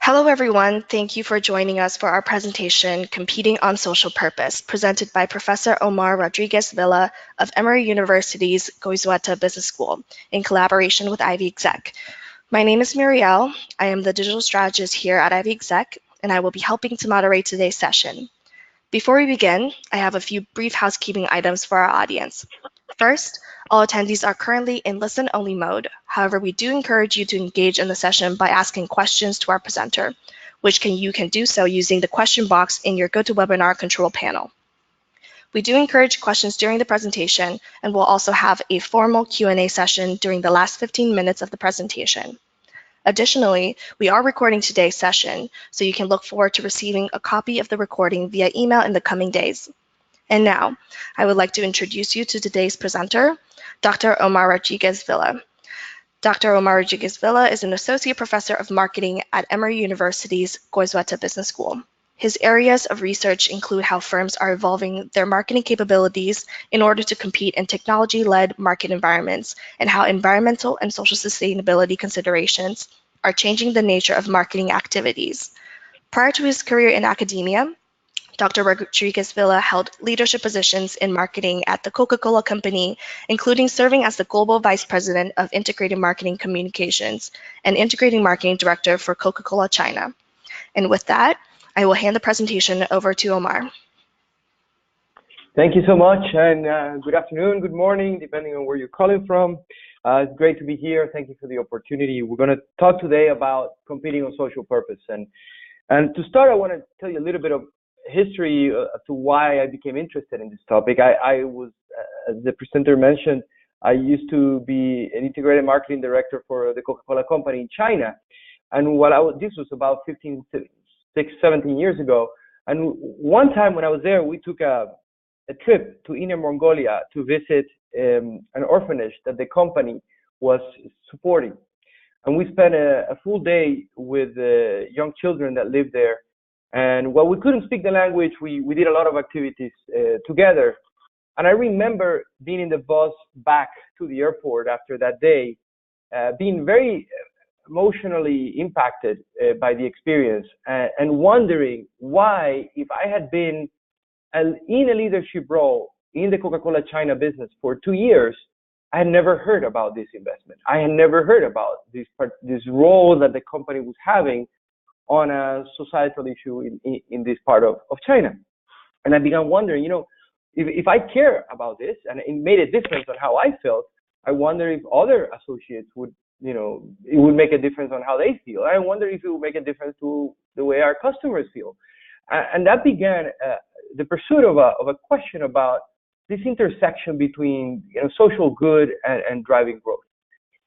Hello, everyone. Thank you for joining us for our presentation, Competing on Social Purpose, presented by Professor Omar Rodriguez Villa of Emory University's Goizueta Business School in collaboration with Ivy Exec. My name is Muriel. I am the digital strategist here at Ivy Exec, and I will be helping to moderate today's session. Before we begin, I have a few brief housekeeping items for our audience. First, all attendees are currently in listen-only mode. However, we do encourage you to engage in the session by asking questions to our presenter, which you can do so using the question box in your GoToWebinar control panel. We do encourage questions during the presentation, and we'll also have a formal Q&A session during the last 15 minutes of the presentation. Additionally, we are recording today's session, so you can look forward to receiving a copy of the recording via email in the coming days. And now, I would like to introduce you to today's presenter, Dr. Omar Rodriguez Villa. Dr. Omar Rodriguez Villa is an associate professor of marketing at Emory University's Goizueta Business School. His areas of research include how firms are evolving their marketing capabilities in order to compete in technology-led market environments, and how environmental and social sustainability considerations are changing the nature of marketing activities. Prior to his career in academia, Dr. Rodriguez Villa held leadership positions in marketing at the Coca-Cola Company, including serving as the Global Vice President of Integrated Marketing Communications and Integrated Marketing Director for Coca-Cola China. And with that, I will hand the presentation over to Omar. Thank you so much, and good afternoon, good morning, depending on where you're calling from. It's great to be here. Thank you for the opportunity. We're going to talk today about competing on social purpose. And to start, I want to tell you a little bit of history as to why I became interested in this topic. I was, as the presenter mentioned, I used to be an integrated marketing director for the Coca-Cola Company in China. And this was about 17 years ago. And one time when I was there, we took a trip to Inner Mongolia to visit an orphanage that the company was supporting. And we spent a full day with young children that lived there. And while we couldn't speak the language, we did a lot of activities together. And I remember being in the bus back to the airport after that day, being very emotionally impacted by the experience and wondering why, if I had been in a leadership role in the Coca-Cola China business for 2 years, I had never heard about this investment. I had never heard about this role that the company was having on a societal issue in this part of China. And I began wondering, if I care about this, and it made a difference on how I felt, I wonder if other associates would, it would make a difference on how they feel. I wonder if it would make a difference to the way our customers feel. And that began the pursuit of a question about this intersection between social good and driving growth.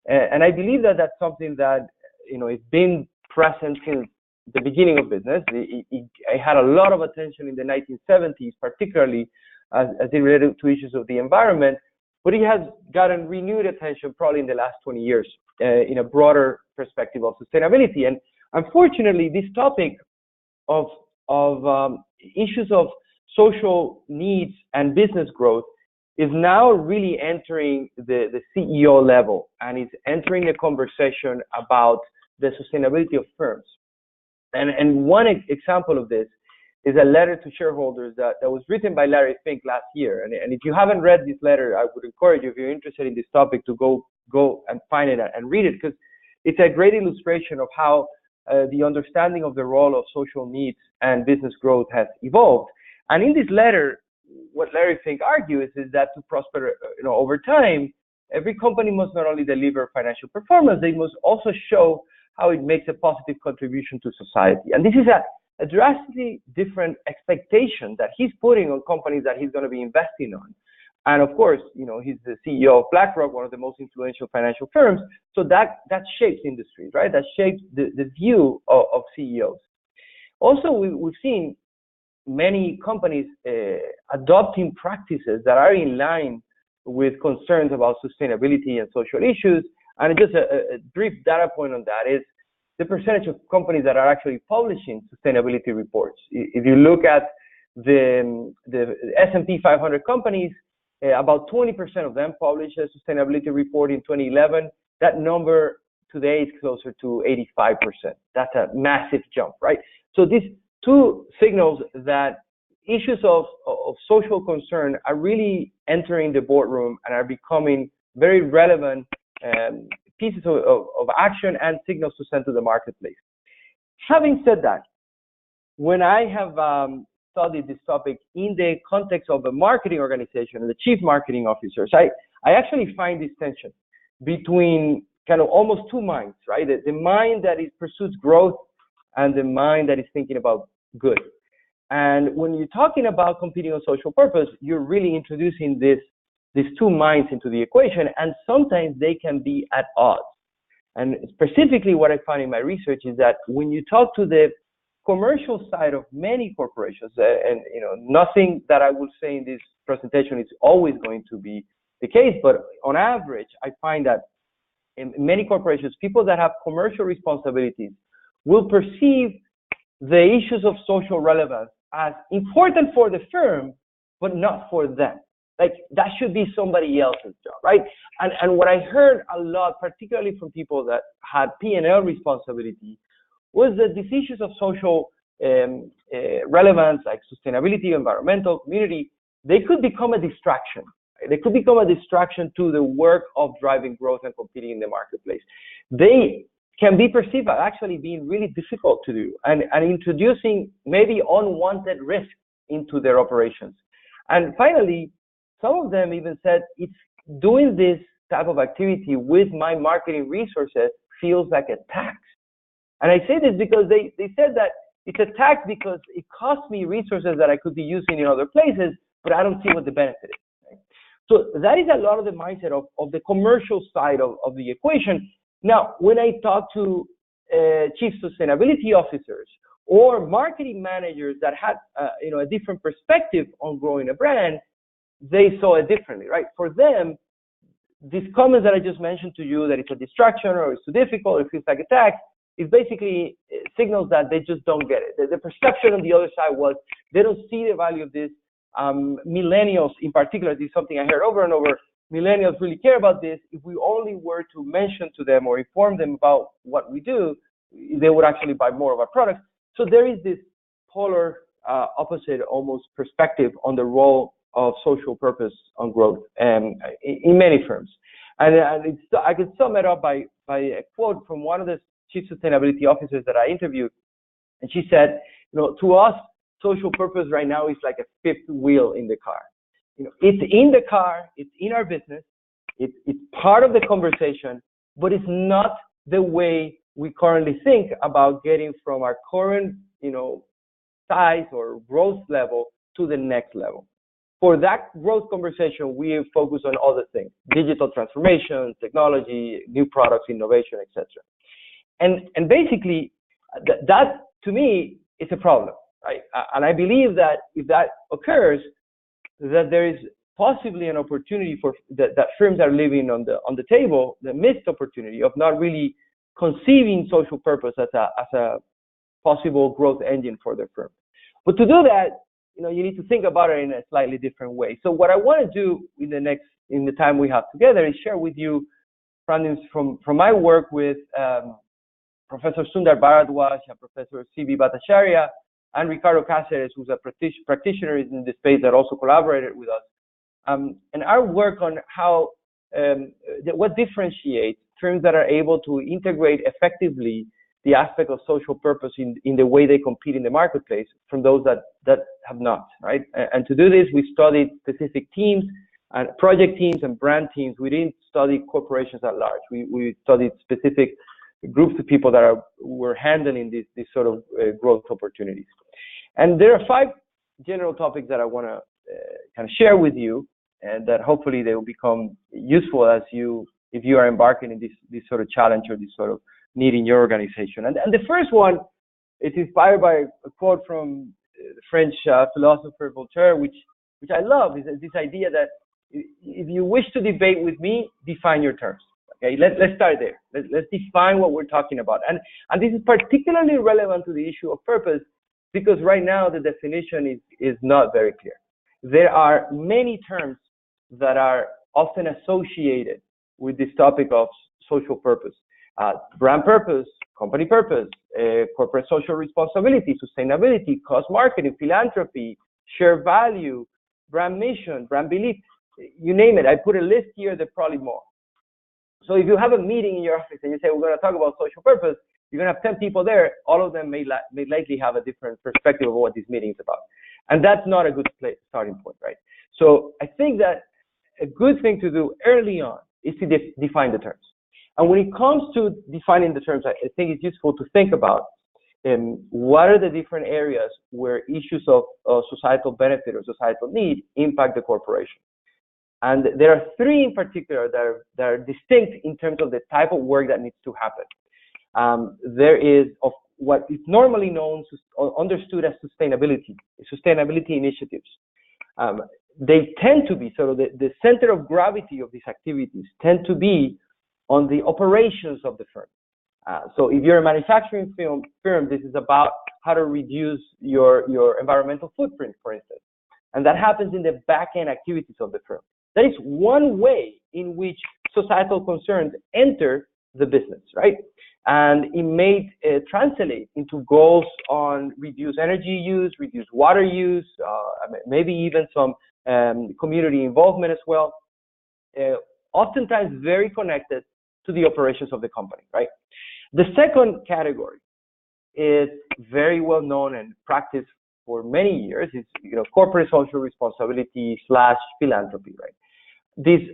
And I believe that that's something that it's been present since the beginning of business. It had a lot of attention in the 1970s, particularly as it related to issues of the environment, but it has gotten renewed attention probably in the last 20 years in a broader perspective of sustainability. And unfortunately, this topic of issues of social needs and business growth is now really entering the CEO level, and it's entering a conversation about the sustainability of firms. And one example of this is a letter to shareholders that was written by Larry Fink last year. And if you haven't read this letter, I would encourage you, if you're interested in this topic, to go and find it and read it, because it's a great illustration of how the understanding of the role of social needs and business growth has evolved. And in this letter, what Larry Fink argues is that to prosper over time, every company must not only deliver financial performance, they must also show how it makes a positive contribution to society. And this is a drastically different expectation that he's putting on companies that he's going to be investing on. And of course, he's the CEO of BlackRock, one of the most influential financial firms. So that shapes industries, right? That shapes the view of CEOs. Also, we've seen many companies adopting practices that are in line with concerns about sustainability and social issues. And just a brief data point on that is the percentage of companies that are actually publishing sustainability reports. If you look at the S&P 500 companies, about 20% of them published a sustainability report in 2011. That number today is closer to 85%. That's a massive jump, right? So these two signals that issues of social concern are really entering the boardroom and are becoming very relevant pieces of action and signals to send to the marketplace. Having said that, when I have studied this topic in the context of a marketing organization and the chief marketing officers, I actually find this tension between kind of almost two minds, right? The mind that pursues growth and the mind that is thinking about good. And when you're talking about competing on social purpose, you're really introducing these two minds into the equation, and sometimes they can be at odds. And specifically what I found in my research is that when you talk to the commercial side of many corporations, and nothing that I will say in this presentation is always going to be the case, but on average, I find that in many corporations, people that have commercial responsibilities will perceive the issues of social relevance as important for the firm, but not for them. Like that should be somebody else's job, right? And what I heard a lot, particularly from people that had P&L responsibility, was that these issues of social relevance, like sustainability, environmental, community, they could become a distraction. They could become a distraction to the work of driving growth and competing in the marketplace. They can be perceived as actually being really difficult to do and introducing maybe unwanted risk into their operations. And finally, some of them even said, it's doing this type of activity with my marketing resources feels like a tax. And I say this because they said that it's a tax because it costs me resources that I could be using in other places, but I don't see what the benefit is. Right? So that is a lot of the mindset of the commercial side of the equation. Now, when I talk to chief sustainability officers or marketing managers that had a different perspective on growing a brand, they saw it differently, right? For them, these comments that I just mentioned to you, that it's a distraction or it's too difficult, it feels like a tax, is basically signals that they just don't get it. The perception on the other side was they don't see the value of this. Millennials in particular, this is something I heard over and over, millennials really care about this. If we only were to mention to them or inform them about what we do, they would actually buy more of our products. So there is this polar opposite almost perspective on the role of social purpose on growth in many firms. And I can sum it up by a quote from one of the chief sustainability officers that I interviewed. And she said, to us, social purpose right now is like a fifth wheel in the car. It's in the car, it's in our business, it's part of the conversation, but it's not the way we currently think about getting from our current, size or growth level to the next level. For that growth conversation, we focus on other things: digital transformation, technology, new products, innovation, etc. And basically, that to me is a problem, right? And I believe that if that occurs, that there is possibly an opportunity for that firms are leaving on the table, the missed opportunity of not really conceiving social purpose as a possible growth engine for their firm. But to do that, you need to think about it in a slightly different way. So what I want to do in the time we have together is share with you findings from my work with Professor Sundar Bharadwaj and Professor C.B. Bhattacharya and Ricardo Cáceres, who's a practitioner in the space that also collaborated with us, and our work on how what differentiates firms that are able to integrate effectively the aspect of social purpose in the way they compete in the marketplace from those that have not, right? And to do this, we studied specific teams and project teams and brand teams. We didn't study corporations at large. We studied specific groups of people that were handling these sort of growth opportunities. And there are 5 general topics that I want to kind of share with you, and that hopefully they will become useful if you are embarking in this sort of challenge or this sort of need in your organization. And the first one is inspired by a quote from the French philosopher Voltaire, which I love, is this idea that if you wish to debate with me, define your terms. Okay, let's start there. Let's define what we're talking about. And this is particularly relevant to the issue of purpose, because right now the definition is not very clear. There are many terms that are often associated with this topic of social purpose. Brand purpose, company purpose, corporate social responsibility, sustainability, cost marketing, philanthropy, share value, brand mission, brand belief, you name it. I put a list here, there's probably more. So if you have a meeting in your office and you say, we're going to talk about social purpose, you're going to have 10 people there. All of them may likely have a different perspective of what this meeting is about. And that's not a good starting point, right? So I think that a good thing to do early on is to define the terms. And when it comes to defining the terms, I think it's useful to think about what are the different areas where issues of societal benefit or societal need impact the corporation. And there are three in particular that are distinct in terms of the type of work that needs to happen. There is of what is normally known, understood as sustainability initiatives. They tend to be, so the center of gravity of these activities tend to be on the operations of the firm. So if you're a manufacturing firm, this is about how to reduce your environmental footprint, for instance. And that happens in the back-end activities of the firm. That is one way in which societal concerns enter the business, right? And it may translate into goals on reduced energy use, reduced water use, maybe even some community involvement as well. Oftentimes very connected to the operations of the company, right? The second category is very well known and practiced for many years. It's corporate social responsibility / philanthropy, right?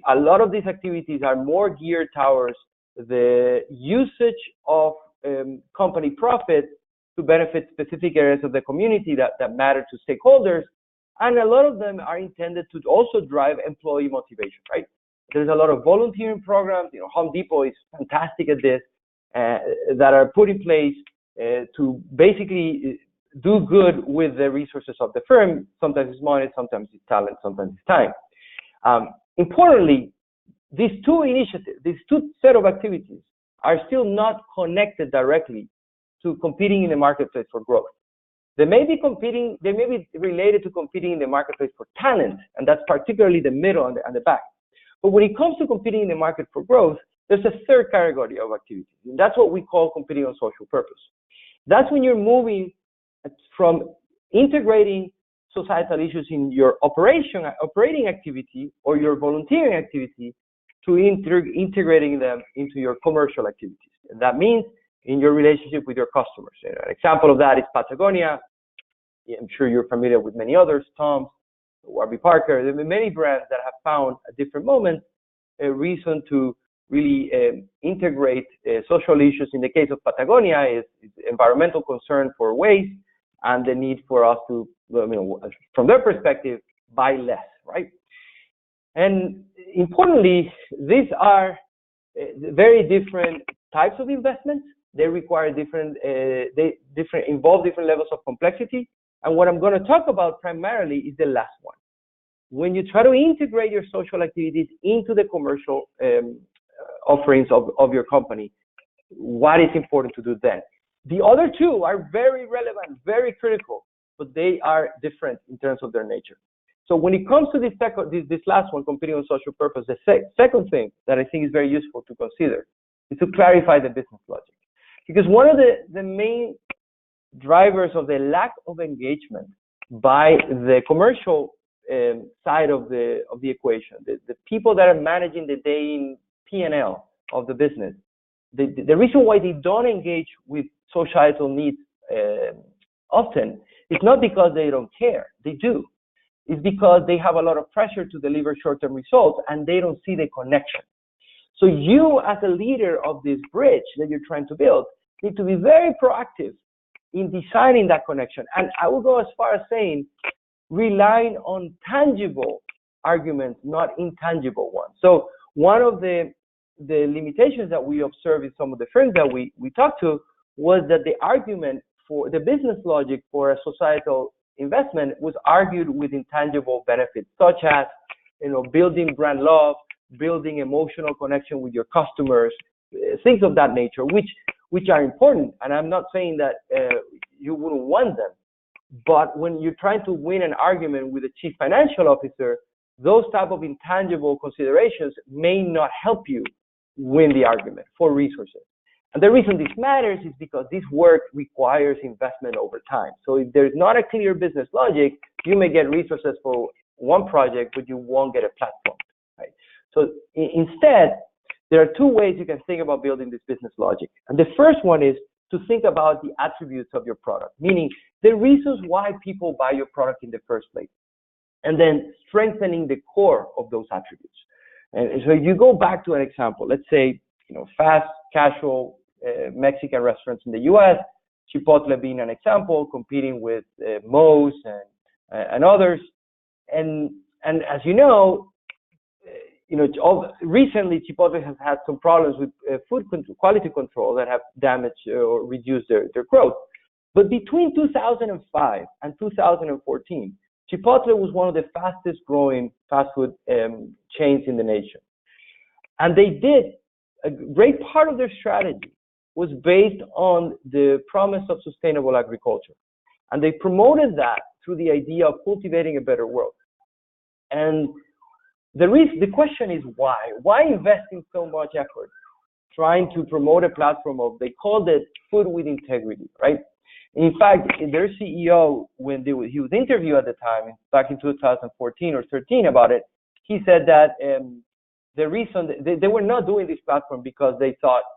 A lot of these activities are more geared towards the usage of company profit to benefit specific areas of the community that matter to stakeholders, and a lot of them are intended to also drive employee motivation, right? There's a lot of volunteering programs. Home Depot is fantastic at this, that are put in place to basically do good with the resources of the firm. Sometimes it's money, sometimes it's talent, sometimes it's time. Importantly, these two initiatives, these two set of activities are still not connected directly to competing in the marketplace for growth. They may be related to competing in the marketplace for talent, and that's particularly the middle and the back. But when it comes to competing in the market for growth, there's a third category of activities, and that's what we call competing on social purpose. That's when you're moving from integrating societal issues in your operating activity or your volunteering activity to integrating them into your commercial activities. And that means in your relationship with your customers. An example of that is Patagonia. I'm sure you're familiar with many others, Tom's, Warby Parker. There have been many brands that have found at different moments a reason to really integrate social issues. In the case of Patagonia, is environmental concern for waste and the need for us to, from their perspective, buy less, right? And importantly, these are very different types of investments. They require they involve different levels of complexity. And what I'm going to talk about primarily is the last one. When you try to integrate your social activities into the commercial offerings of your company, what is important to do then? The other two are very relevant, very critical, but they are different in terms of their nature. So when it comes to this last one, competing on social purpose, the second thing that I think is very useful to consider is to clarify the business logic. Because one of the main drivers of the lack of engagement by the commercial side of the equation, the people that are managing the day-in P&L of the business, the reason why they don't engage with societal needs often is not because they don't care. They do. It's because they have a lot of pressure to deliver short-term results and they don't see the connection. So you, as a leader of this bridge that you're trying to build, need to be very proactive in designing that connection. And I will go as far as saying relying on tangible arguments, not intangible ones. So one of the limitations that we observe in some of the firms that we talked to was that the argument for the business logic for a societal investment was argued with intangible benefits, such as building brand love, building emotional connection with your customers, things of that nature, which are important. And I'm not saying that you wouldn't want them, but when you're trying to win an argument with a chief financial officer, those type of intangible considerations may not help you win the argument for resources. And the reason this matters is because this work requires investment over time. So if there's not a clear business logic, you may get resources for one project, but you won't get a platform, right? So instead, there are two ways you can think about building this business logic. And the first one is to think about the attributes of your product, meaning the reasons why people buy your product in the first place, and then strengthening the core of those attributes. And so you go back to an example, let's say, fast, casual Mexican restaurants in the U.S., Chipotle being an example, competing with Moe's and others. And as you know, recently Chipotle has had some problems with quality control that have damaged or reduced their growth. But between 2005 and 2014, Chipotle was one of the fastest growing fast food chains in the nation. And they did, a great part of their strategy was based on the promise of sustainable agriculture. And they promoted that through the idea of cultivating a better world. And the question is why? Why investing so much effort trying to promote a platform of, they called it food with integrity, right? In fact, their CEO, when he was interviewed at the time, back in 2014 or 13 about it, he said that the reason they were not doing this platform because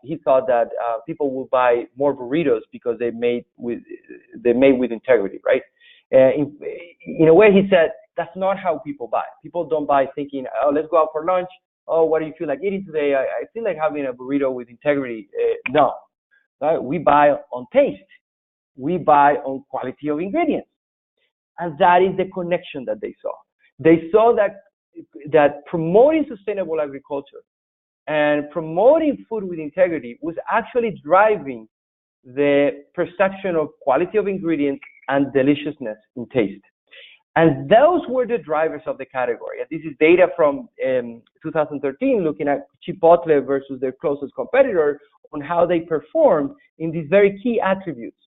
he thought that people will buy more burritos because they're made with integrity, right? In a way, he said that's not how people buy. People don't buy thinking, oh, let's go out for lunch. Oh, what do you feel like eating today? I feel like having a burrito with integrity. No, right? We buy on taste. We buy on quality of ingredients. And that is the connection that they saw. They saw that promoting sustainable agriculture and promoting food with integrity was actually driving the perception of quality of ingredients and deliciousness in taste. And those were the drivers of the category. And this is data from 2013 looking at Chipotle versus their closest competitor on how they performed in these very key attributes.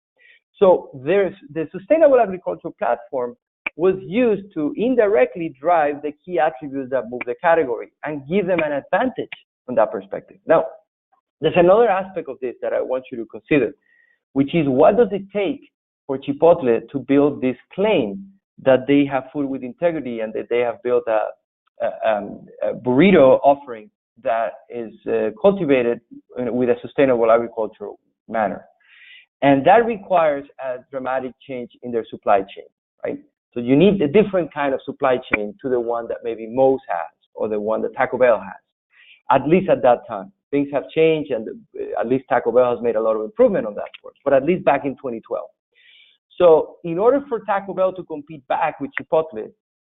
So the sustainable agriculture platform was used to indirectly drive the key attributes that move the category and give them an advantage from that perspective. Now, there's another aspect of this that I want you to consider, which is what does it take for Chipotle to build this claim that they have food with integrity and that they have built a burrito offering that is cultivated with a sustainable agricultural manner. And that requires a dramatic change in their supply chain, right? So you need a different kind of supply chain to the one that maybe Moe's has or the one that Taco Bell has, at least at that time. Things have changed, and at least Taco Bell has made a lot of improvement on that front, but at least back in 2012. So in order for Taco Bell to compete back with Chipotle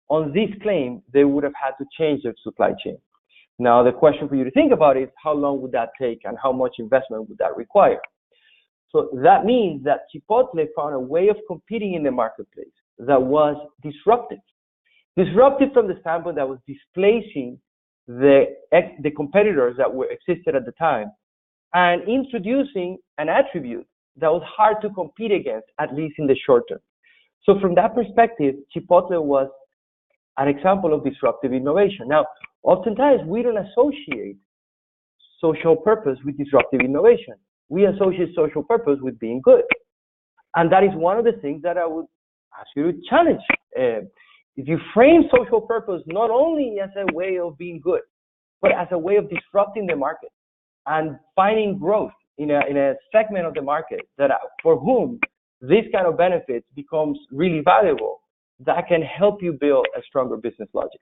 on this claim, they would have had to change their supply chain. Now, the question for you to think about is how long would that take and how much investment would that require? So that means that Chipotle found a way of competing in the marketplace that was disruptive. Disruptive from the standpoint that was displacing the competitors that existed at the time and introducing an attribute that was hard to compete against, at least in the short term. So from that perspective, Chipotle was an example of disruptive innovation. Now, oftentimes we don't associate social purpose with disruptive innovation. We associate social purpose with being good. And that is one of the things that I would ask you to challenge. If you frame social purpose not only as a way of being good, but as a way of disrupting the market and finding growth in a segment of the market that for whom this kind of benefits becomes really valuable, that can help you build a stronger business logic.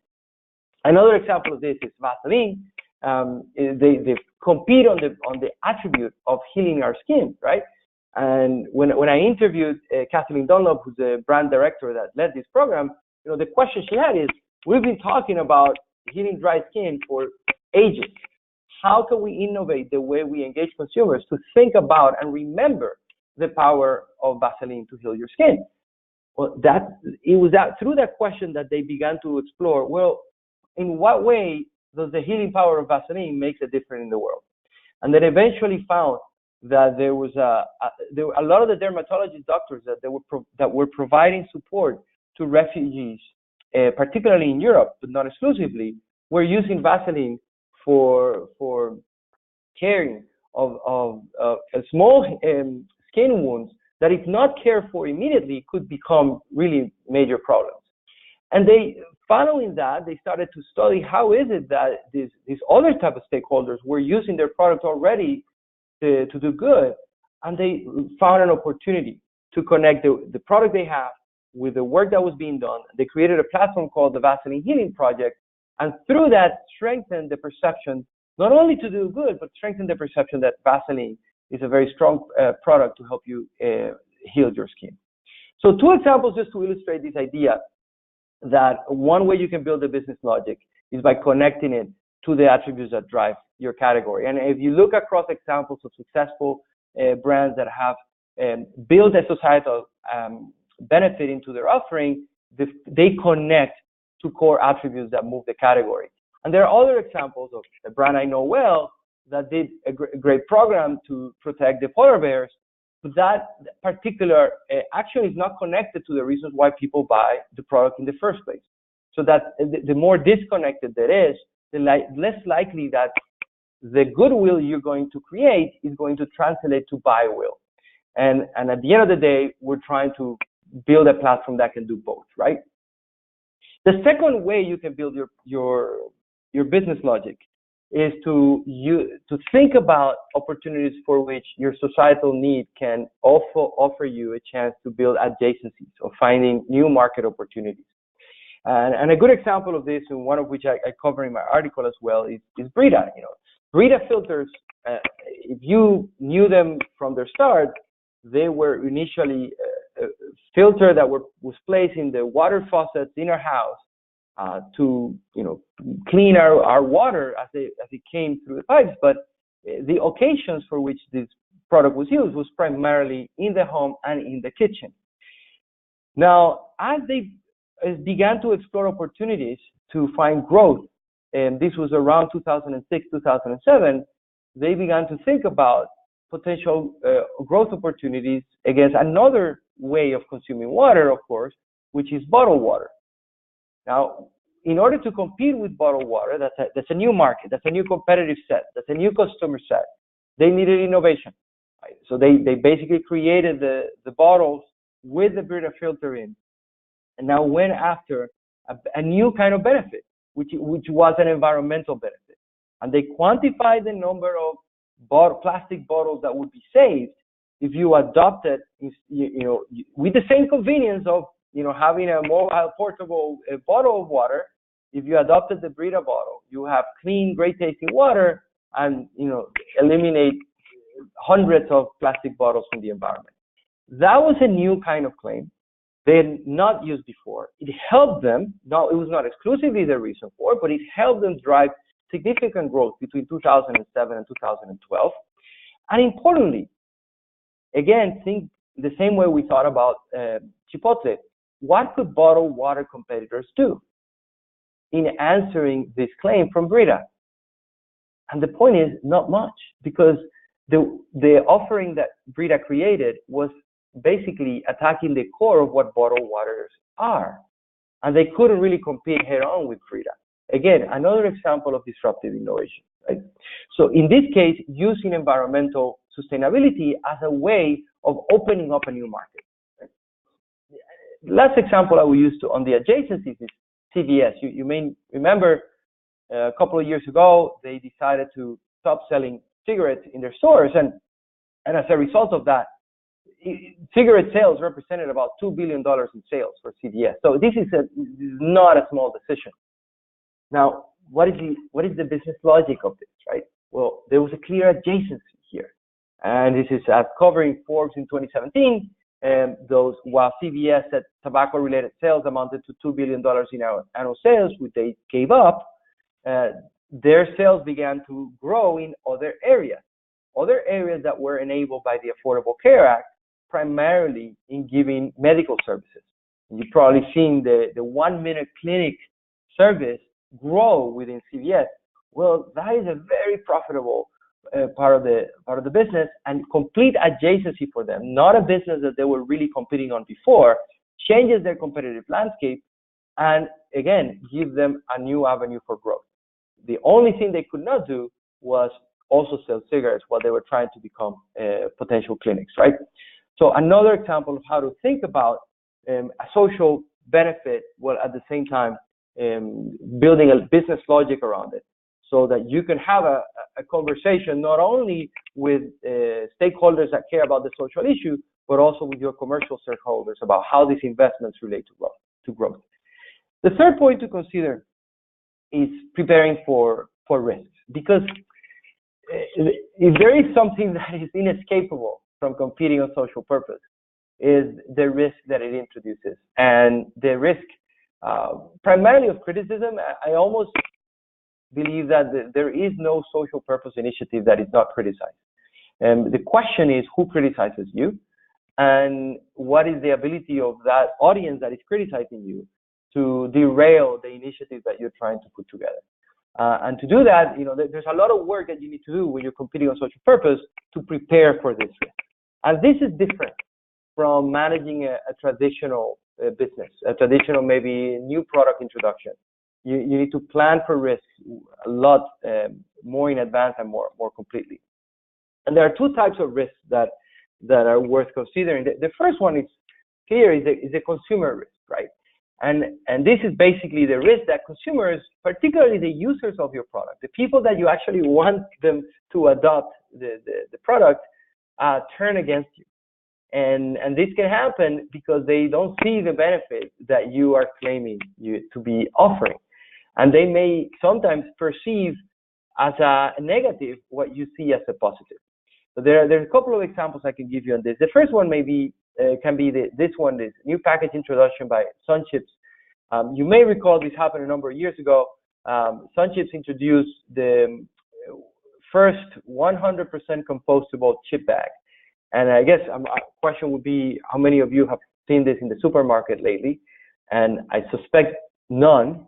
Another example of this is Vaseline. They compete on the attribute of healing our skin, right? And when I interviewed Kathleen Dunlop, who's the brand director that led this program, the question she had is, we've been talking about healing dry skin for ages. How can we innovate the way we engage consumers to think about and remember the power of Vaseline to heal your skin? Well, it was through that question that they began to explore, well, in what way does the healing power of Vaseline make a difference in the world? And then eventually found that there were a lot of the dermatologist doctors that were providing support to refugees, particularly in Europe, but not exclusively, were using Vaseline for caring small skin wounds that, if not cared for immediately, could become really major problems. And following that, they started to study how is it that these other type of stakeholders were using their product already to do good, and they found an opportunity to connect the product they have with the work that was being done. They created a platform called the Vaseline Healing Project, and through that strengthened the perception, not only to do good, but strengthen the perception that Vaseline is a very strong product to help you heal your skin. So 2 examples just to illustrate this idea that one way you can build a business logic is by connecting it to the attributes that drive your category. And if you look across examples of successful brands that have built a societal benefit into their offering, they connect to core attributes that move the category. And there are other examples of a brand I know well that did a great program to protect the polar bears, but that particular action is not connected to the reasons why people buy the product in the first place. So that the more disconnected that is, the less likely that the goodwill you're going to create is going to translate to buy will. And at the end of the day, we're trying to build a platform that can do both, right? The second way you can build your business logic is to think about opportunities for which your societal need can also offer you a chance to build adjacencies or finding new market opportunities. And a good example of this, and one of which I cover in my article as well, is Brita. Brita filters, if you knew them from their start, they were initially a filter that was placed in the water faucets in our house to clean our water as it came through the pipes. But the occasions for which this product was used was primarily in the home and in the kitchen. Now, as they began to explore opportunities to find growth, and this was around 2006, 2007, they began to think about potential growth opportunities against another way of consuming water, of course, which is bottled water. Now, in order to compete with bottled water, that's a new market, that's a new competitive set, that's a new customer set. They needed innovation. Right? So they basically created the bottles with the Brita filter in, and now went after a new kind of benefit, which was an environmental benefit. And they quantified the number of plastic bottles that would be saved if you adopted, with the same convenience of having a mobile portable bottle of water. If you adopted the Brita bottle, you have clean, great tasting water, and eliminate hundreds of plastic bottles from the environment. That was a new kind of claim they had not used before. It helped them. Now, it was not exclusively the reason for it, but it helped them drive significant growth between 2007 and 2012. And importantly, again, think the same way we thought about Chipotle. What could bottled water competitors do in answering this claim from Brita? And the point is, not much, because the offering that Brita created was basically attacking the core of what bottled waters are. And they couldn't really compete head on with Brita. Again, another example of disruptive innovation, right? So in this case, using environmental sustainability as a way of opening up a new market. Right? Last example I will use on the adjacencies is CVS. You may remember a couple of years ago, they decided to stop selling cigarettes in their stores. And as a result of that, cigarette sales represented about $2 billion in sales for CVS. So this is not a small decision. Now, what is the business logic of this, right? Well, there was a clear adjacency here. And this is covering Forbes in 2017. And while CVS said tobacco-related sales amounted to $2 billion in annual sales, which they gave up, their sales began to grow in other areas that were enabled by the Affordable Care Act, primarily in giving medical services. You've probably seen the 1-minute clinic service grow within CVS. Well, that is a very profitable part of the business and complete adjacency for them. Not a business that they were really competing on before, changes their competitive landscape, and again, give them a new avenue for growth. The only thing they could not do was also sell cigarettes while they were trying to become potential clinics, right? So another example of how to think about a social benefit while at the same time building a business logic around it, so that you can have a conversation not only with stakeholders that care about the social issue, but also with your commercial stakeholders about how these investments relate to growth. The third point to consider is preparing for risks, because if there is something that is inescapable from competing on social purpose, is the risk that it introduces, and the risk primarily of criticism. I almost believe that there is no social purpose initiative that is not criticized. The question is, who criticizes you, and what is the ability of that audience that is criticizing you to derail the initiative that you're trying to put together. And to do that, there's a lot of work that you need to do when you're competing on social purpose to prepare for this risk. And this is different from managing a traditional business, a traditional maybe new product introduction. You need to plan for risks a lot more in advance and more completely. And there are two types of risks that are worth considering. The first one is clear, is a consumer risk, right? And this is basically the risk that consumers, particularly the users of your product, the people that you actually want them to adopt the product, turn against you. And this can happen because they don't see the benefit that you are claiming to be offering. And they may sometimes perceive as a negative what you see as a positive. So there's a couple of examples I can give you on this. The first one can be this new package introduction by Sun Chips. You may recall this happened a number of years ago. Sun Chips introduced the first 100% compostable chip bag. And I guess a question would be, how many of you have seen this in the supermarket lately? And I suspect none,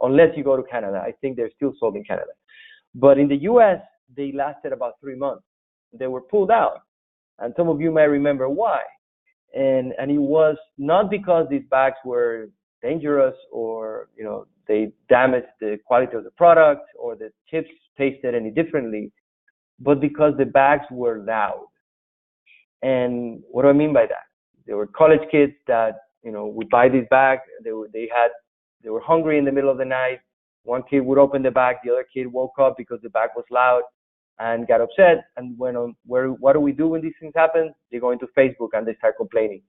unless you go to Canada. I think they're still sold in Canada. But in the US, they lasted about 3 months. They were pulled out. And some of you may remember why. And it was not because these bags were dangerous or they damaged the quality of the product or the chips tasted any differently, but because the bags were loud. And what do I mean by that? There were college kids that would buy these bags. They were hungry in the middle of the night. One kid would open the bag, the other kid woke up because the bag was loud and got upset and went on. What do we do when these things happen? They go into Facebook and they start complaining,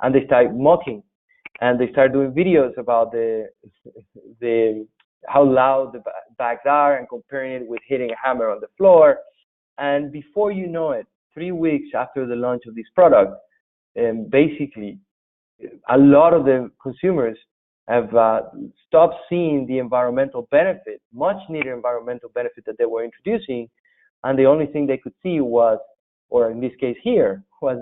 and they start mocking, and they start doing videos about how loud the bags are and comparing it with hitting a hammer on the floor. And before you know it, 3 weeks after the launch of this product, basically a lot of the consumers have stopped seeing the environmental benefit, much needed environmental benefit that they were introducing, and the only thing they could see was, or in this case here, was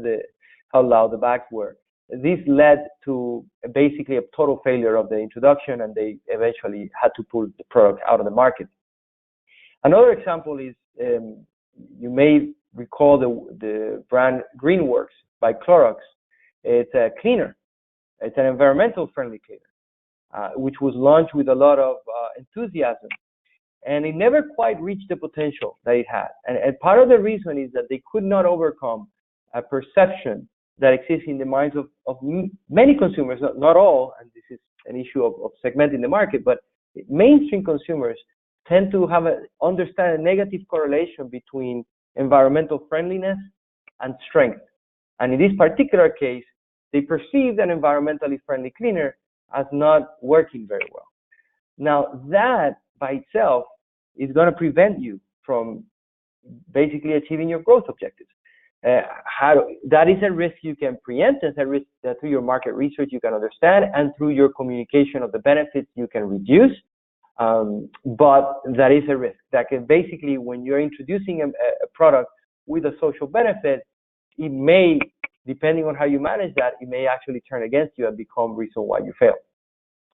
how loud the bags were. This led to basically a total failure of the introduction, and they eventually had to pull the product out of the market. Another example is, you may recall the brand Greenworks by Clorox. It's a cleaner. It's an environmental friendly cleaner, which was launched with a lot of enthusiasm. And it never quite reached the potential that it had. And part of the reason is that they could not overcome a perception that exists in the minds of many consumers, not all, and this is an issue of segmenting the market, but mainstream consumers tend to understand a negative correlation between environmental friendliness and strength. And in this particular case, they perceived an environmentally friendly cleaner as not working very well. Now, that by itself is going to prevent you from basically achieving your growth objectives. That is a risk you can preempt. It's a risk that through your market research you can understand, and through your communication of the benefits you can reduce. But that is a risk that can basically, when you're introducing a product with a social benefit, it may, depending on how you manage that, it may actually turn against you and become reason why you fail.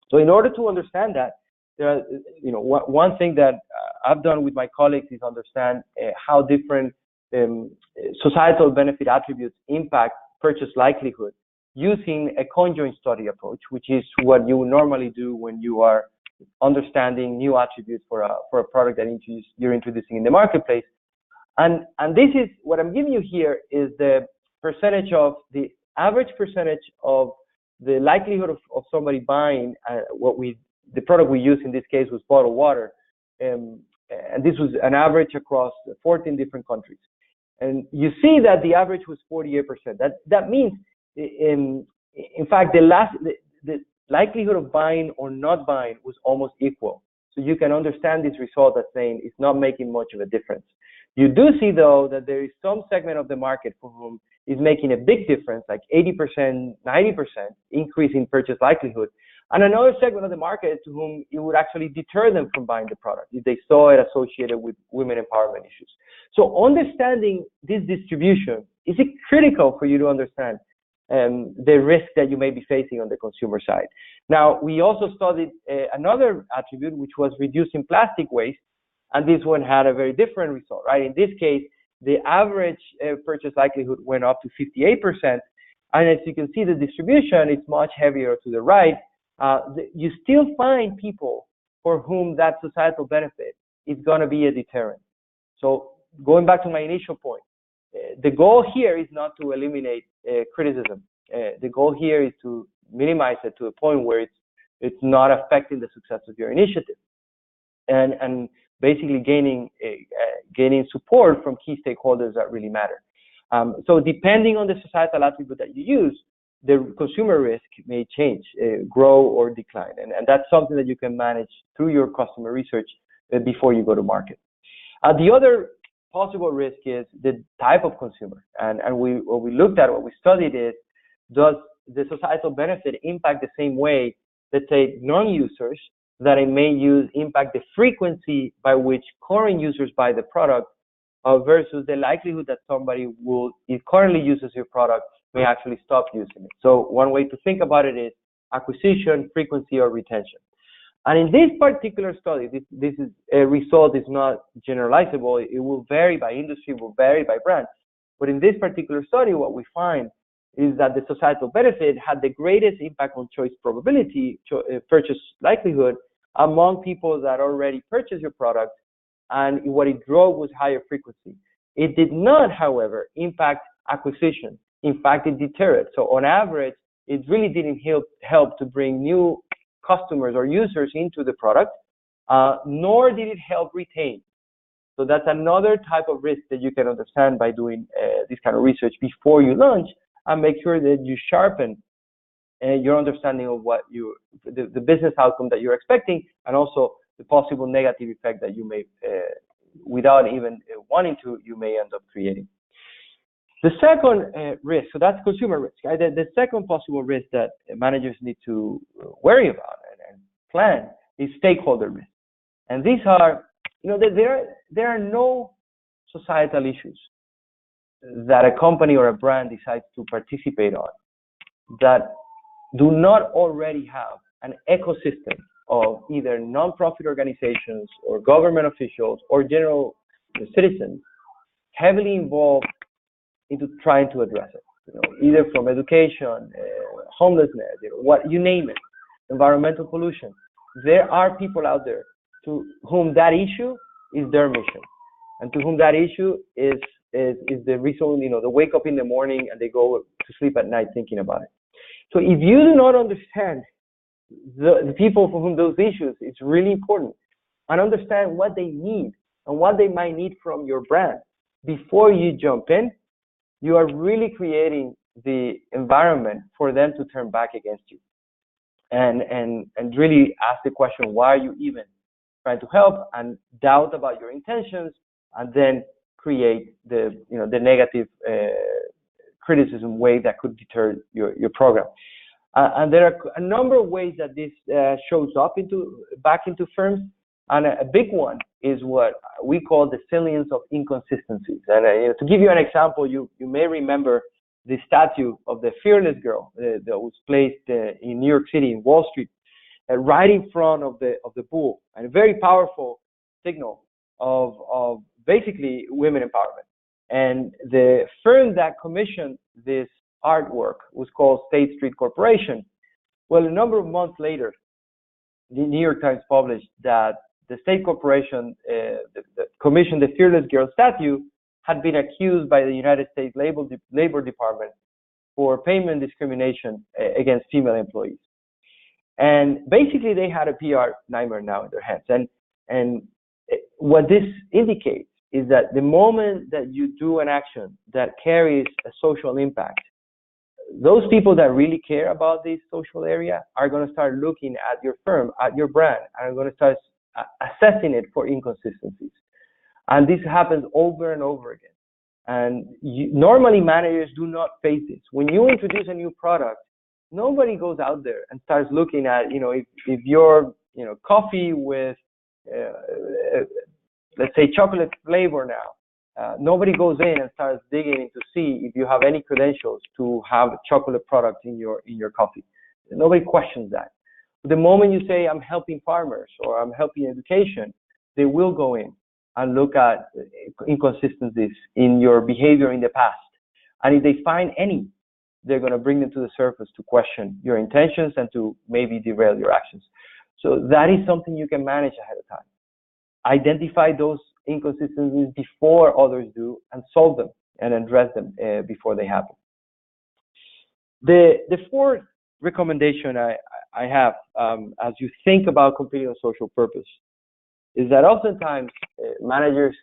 So in order to understand that, there are, one thing that I've done with my colleagues is understand how different societal benefit attributes impact purchase likelihood using a conjoint study approach, which is what you would normally do when you are understanding new attributes for a product that you're introducing in the marketplace. And this is what I'm giving you here is the percentage of the average percentage of the likelihood of somebody buying the product we use in this case was bottled water, and this was an average across 14 different countries. And you see that the average was 48%. That means, in fact, the likelihood of buying or not buying was almost equal. So you can understand this result as saying it's not making much of a difference. You do see, though, that there is some segment of the market for whom is making a big difference, like 80%, 90% increase in purchase likelihood, and another segment of the market to whom it would actually deter them from buying the product if they saw it associated with women empowerment issues. So understanding this distribution is critical for you to understand the risk that you may be facing on the consumer side. Now, we also studied another attribute, which was reducing plastic waste, and this one had a very different result, right? In this case, the average purchase likelihood went up to 58%, and as you can see, the distribution is much heavier to the right. You still find people for whom that societal benefit is going to be a deterrent. So going back to my initial point, the goal here is not to eliminate criticism. The goal here is to minimize it to a point where it's not affecting the success of your initiative, and basically gaining support from key stakeholders that really matter. So depending on the societal attribute that you use, the consumer risk may change, grow or decline, and that's something that you can manage through your customer research before you go to market. The other possible risk is the type of consumer, and what we looked at, what we studied is, does the societal benefit impact the same way, let's say, non-users that it may use impact the frequency by which current users buy the product versus the likelihood that somebody will, if currently uses your product, may actually stop using it. So one way to think about it is acquisition, frequency, or retention. And in this particular study, this is a result is not generalizable. It will vary by industry, will vary by brand. But in this particular study, what we find is that the societal benefit had the greatest impact on choice probability, purchase likelihood, among people that already purchased your product, and what it drove was higher frequency. It did not, however, impact acquisition. In fact, it deterred. So on average, it really didn't help to bring new customers or users into the product, nor did it help retain. So that's another type of risk that you can understand by doing this kind of research before you launch, and make sure that you sharpen your understanding of what the business outcome that you're expecting, and also the possible negative effect that you may, without even wanting to, you may end up creating. The second risk, so that's consumer risk. Right? The second possible risk that managers need to worry about and plan is stakeholder risk. And these are, there are no societal issues that a company or a brand decides to participate on that do not already have an ecosystem of either nonprofit organizations or government officials or general citizens heavily involved into trying to address it. Either from education, homelessness, what you name it, environmental pollution. There are people out there to whom that issue is their mission, and to whom that issue is the reason, they wake up in the morning and they go to sleep at night thinking about it. So if you do not understand the people for whom those issues, it's really important, and understand what they need and what they might need from your brand before you jump in, you are really creating the environment for them to turn back against you, and really ask the question, why are you even trying to help, and doubt about your intentions, and then create the negative criticism way that could deter your program. And there are a number of ways that this shows up back into firms, and a big one is what we call the salience of inconsistencies. And to give you an example, you may remember the statue of the fearless girl that was placed in New York City, in Wall Street, right in front of the bull, and a very powerful signal of basically women empowerment. And the firm that commissioned this artwork was called State Street Corporation. Well, a number of months later, the New York Times published that the state corporation that commissioned the Fearless Girl statue had been accused by the United States Labor Department for payment discrimination against female employees. And basically, they had a PR nightmare now in their hands. And what this indicates is that the moment that you do an action that carries a social impact, those people that really care about this social area are going to start looking at your firm, at your brand, and are going to start assessing it for inconsistencies. And this happens over and over again. And normally managers do not face this. When you introduce a new product, nobody goes out there and starts looking at, if your, coffee with, let's say, chocolate flavor now, nobody goes in and starts digging in to see if you have any credentials to have a chocolate product in your coffee. Nobody questions that. But the moment you say, I'm helping farmers or I'm helping education, they will go in and look at inconsistencies in your behavior in the past. And if they find any, they're going to bring them to the surface to question your intentions and to maybe derail your actions. So that is something you can manage ahead of time. Identify those inconsistencies before others do and solve them and address them before they happen. The fourth recommendation I have as you think about competing on social purpose is that oftentimes managers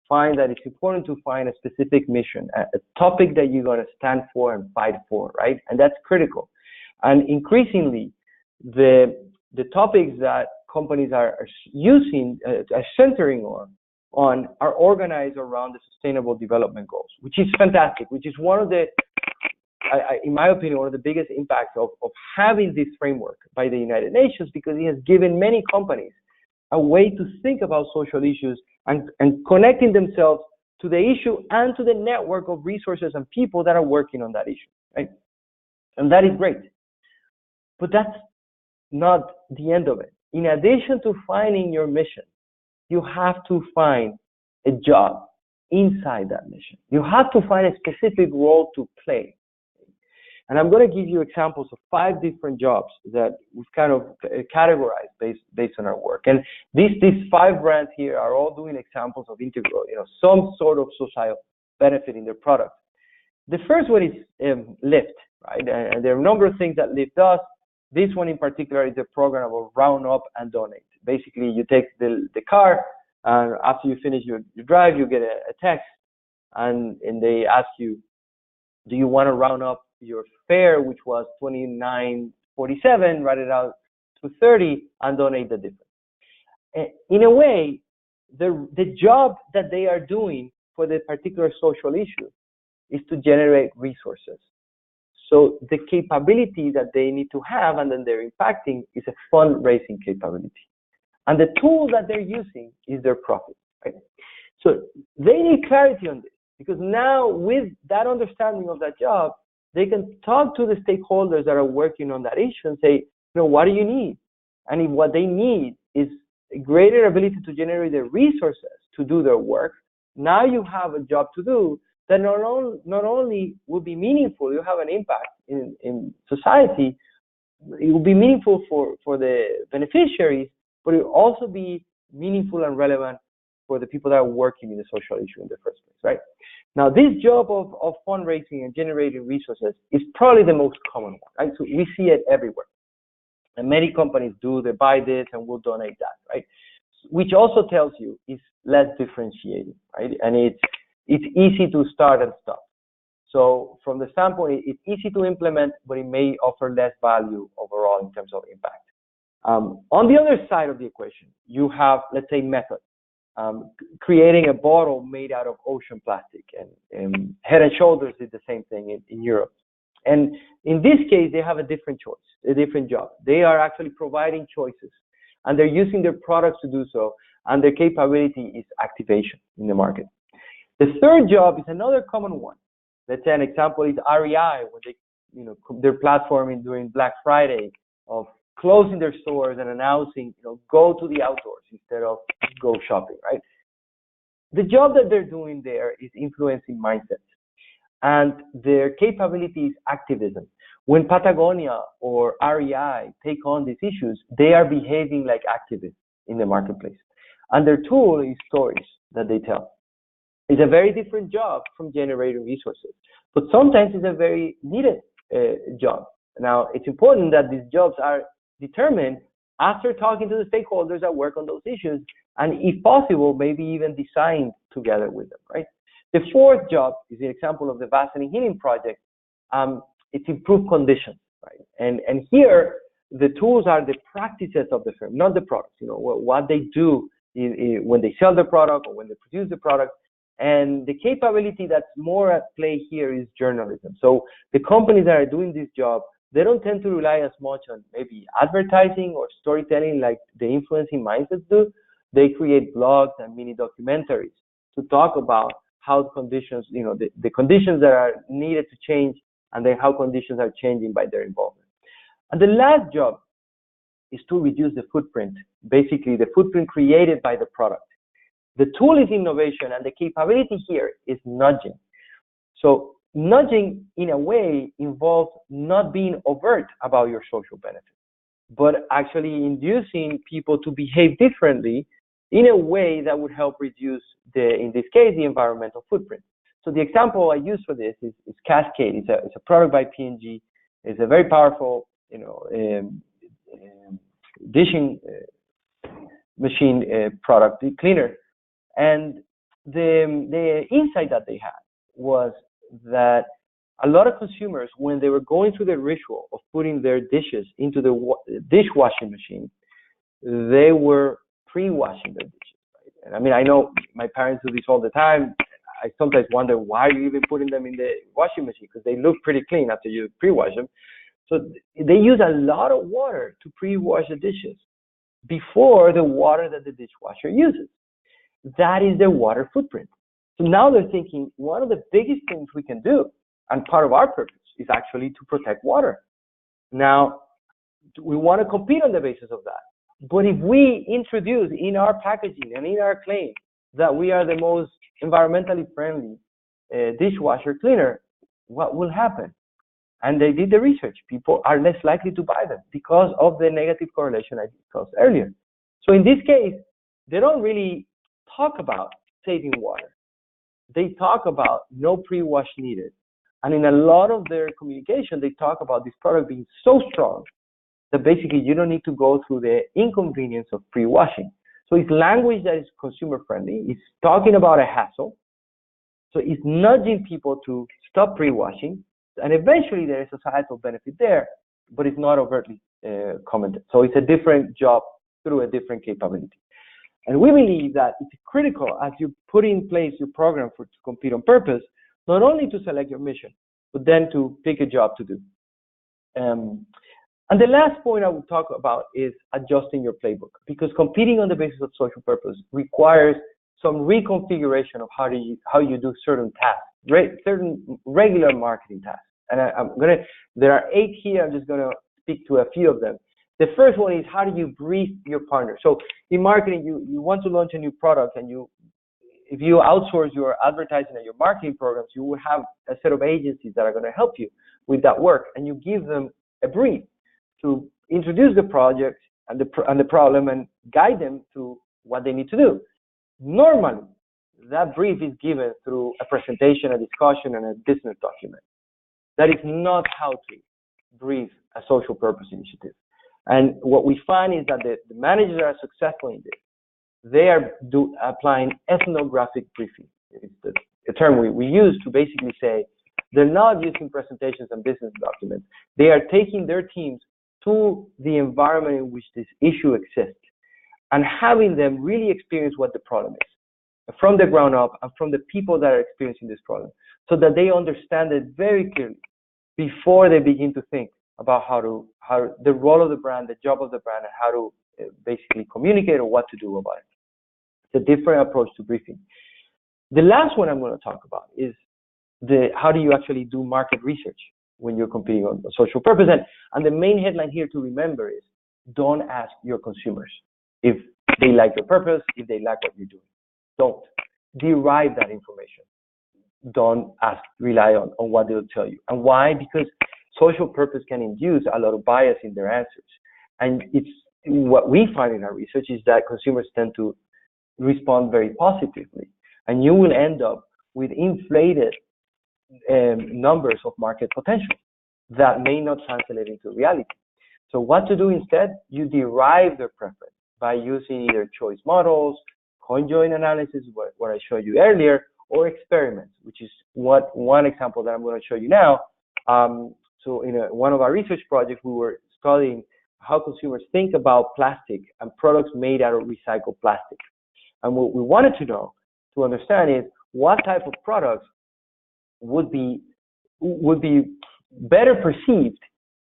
find that it's important to find a specific mission, a topic that you're going to stand for and fight for, right? And that's critical. And increasingly, the topics that companies are using, are centering on are organized around the Sustainable Development Goals, which is fantastic, which is one of the, in my opinion, one of the biggest impacts of having this framework by the United Nations, because it has given many companies a way to think about social issues and connecting themselves to the issue and to the network of resources and people that are working on that issue, right? And that is great. But that's not the end of it. In addition to finding your mission, you have to find a job inside that mission. You have to find a specific role to play. And I'm going to give you examples of 5 different jobs that we've kind of categorized based on our work. And these 5 brands here are all doing examples of integral, some sort of social benefit in their product. The first one is Lyft, right? And there are a number of things that Lyft does. This one in particular is a program of round up and donate. Basically, you take the car, and after you finish your drive, you get a text, and they ask you, do you want to round up your fare, which was $29.47, write it out to $30, and donate the difference. In a way, the job that they are doing for the particular social issue is to generate resources. So the capability that they need to have and then they're impacting is a fundraising capability. And the tool that they're using is their profit, right? So they need clarity on this, because now with that understanding of that job, they can talk to the stakeholders that are working on that issue and say, what do you need? And if what they need is a greater ability to generate the resources to do their work, now you have a job to do that not only will be meaningful, you have an impact in society, it will be meaningful for the beneficiaries, but it will also be meaningful and relevant for the people that are working in the social issue in the first place, right? Now, this job of fundraising and generating resources is probably the most common one, right? So we see it everywhere. And many companies do, they buy this and will donate that, right? Which also tells you it's less differentiating, right? And it's easy to start and stop. So from the standpoint, it's easy to implement, but it may offer less value overall in terms of impact. On the other side of the equation, you have, let's say, method. Creating a bottle made out of ocean plastic, and Head and Shoulders did the same thing in Europe. And in this case, they have a different choice, a different job. They are actually providing choices, and they're using their products to do so, and their capability is activation in the market. The third job is another common one. Let's say an example is REI, where they, their platform during Black Friday of closing their stores and announcing, go to the outdoors instead of go shopping, right? The job that they're doing there is influencing mindsets, and their capability is activism, When Patagonia or REI take on these issues, they are behaving like activists in the marketplace. And their tool is stories that they tell. It's a very different job from generating resources, but sometimes it's a very needed job. Now, it's important that these jobs are determined after talking to the stakeholders that work on those issues, and if possible, maybe even designed together with them, right? The fourth job is the example of the Vaseline healing project. It's improved conditions, right? And here, the tools are the practices of the firm, not the products. You know, what they do when they sell the product or when they produce the product. And the capability that's more at play here is journalism. So the companies that are doing this job, they don't tend to rely as much on maybe advertising or storytelling like the influencing mindsets do. They create blogs and mini documentaries to talk about how conditions, you know, the conditions that are needed to change, and then how conditions are changing by their involvement. And the last job is to reduce the footprint, basically the footprint created by the product. The tool is innovation, and the capability here is nudging. So nudging, in a way, involves not being overt about your social benefits, but actually inducing people to behave differently in a way that would help reduce in this case, the environmental footprint. So the example I use for this is Cascade. It's a product by P&G. It's a very powerful, you know, dishing machine product, cleaner. And the insight that they had was that a lot of consumers, when they were going through the ritual of putting their dishes into the dishwashing machine, they were pre-washing their dishes. Right? And I mean, I know my parents do this all the time. I sometimes wonder, why are you even putting them in the washing machine? Because they look pretty clean after you pre-wash them. So they use a lot of water to pre-wash the dishes before the water that the dishwasher uses. That is their water footprint. So now they're thinking, one of the biggest things we can do, and part of our purpose, is actually to protect water. Now, we want to compete on the basis of that. But if we introduce in our packaging and in our claim that we are the most environmentally friendly dishwasher cleaner, what will happen? And they did the research. People are less likely to buy them because of the negative correlation I discussed earlier. So in this case, they don't really talk about saving water. They talk about no pre-wash needed. And in a lot of their communication, they talk about this product being so strong that basically you don't need to go through the inconvenience of pre-washing. So it's language that is consumer friendly. It's talking about a hassle. So it's nudging people to stop pre-washing. And eventually there is a societal benefit there, but it's not overtly commented. So it's a different job through a different capability. And we believe that it's critical as you put in place your program to compete on purpose, not only to select your mission, but then to pick a job to do. And the last point I will talk about is adjusting your playbook, because competing on the basis of social purpose requires some reconfiguration of how you do certain tasks, certain regular marketing tasks. And there are 8 here. I'm just gonna speak to a few of them. The first one is, how do you brief your partner? So in marketing, you want to launch a new product, and if you outsource your advertising and your marketing programs, you will have a set of agencies that are going to help you with that work, and you give them a brief to introduce the project and the problem and guide them to what they need to do. Normally, that brief is given through a presentation, a discussion, and a business document. That is not how to brief a social purpose initiative. And what we find is that the managers that are successful in this, they are applying ethnographic briefing. It's the term we use to basically say they're not using presentations and business documents. They are taking their teams to the environment in which this issue exists and having them really experience what the problem is from the ground up and from the people that are experiencing this problem, so that they understand it very clearly before they begin to think about how the role of the brand, the job of the brand, and how to basically communicate or what to do about it. It's a different approach to briefing. The last one I'm going to talk about is how do you actually do market research when you're competing on social purpose. And the main headline here to remember is, don't ask your consumers if they like your purpose, if they like what you're doing. Don't derive that information. Don't rely on what they'll tell you. And why? Because social purpose can induce a lot of bias in their answers. And it's what we find in our research is that consumers tend to respond very positively, and you will end up with inflated numbers of market potential that may not translate into reality. So what to do instead? You derive their preference by using either choice models, conjoint analysis, what I showed you earlier, or experiments, which is one example that I'm going to show you now. So in one of our research projects, we were studying how consumers think about plastic and products made out of recycled plastic. And what we wanted to know, to understand, is what type of products would be better perceived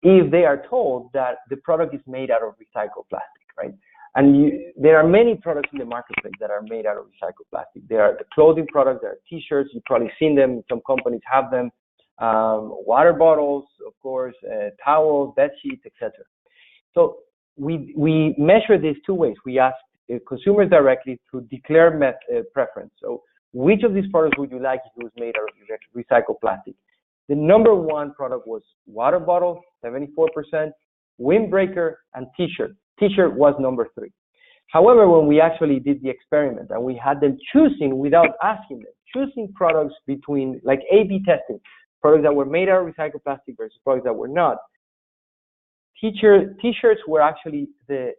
if they are told that the product is made out of recycled plastic, right? And there are many products in the marketplace that are made out of recycled plastic. There are the clothing products, there are t-shirts, you've probably seen them, some companies have them, water bottles, of course, towels, bed sheets, etc. So we measure this two ways. We ask consumers directly to declare preference. So which of these products would you like if it was made out of recycled plastic? The number one product was water bottle, 74%, windbreaker, and t-shirt. T-shirt was number 3. However, when we actually did the experiment and we had them choosing without asking them, choosing products between, like A/B testing, products that were made out of recycled plastic versus products that were not, t-shirts were actually the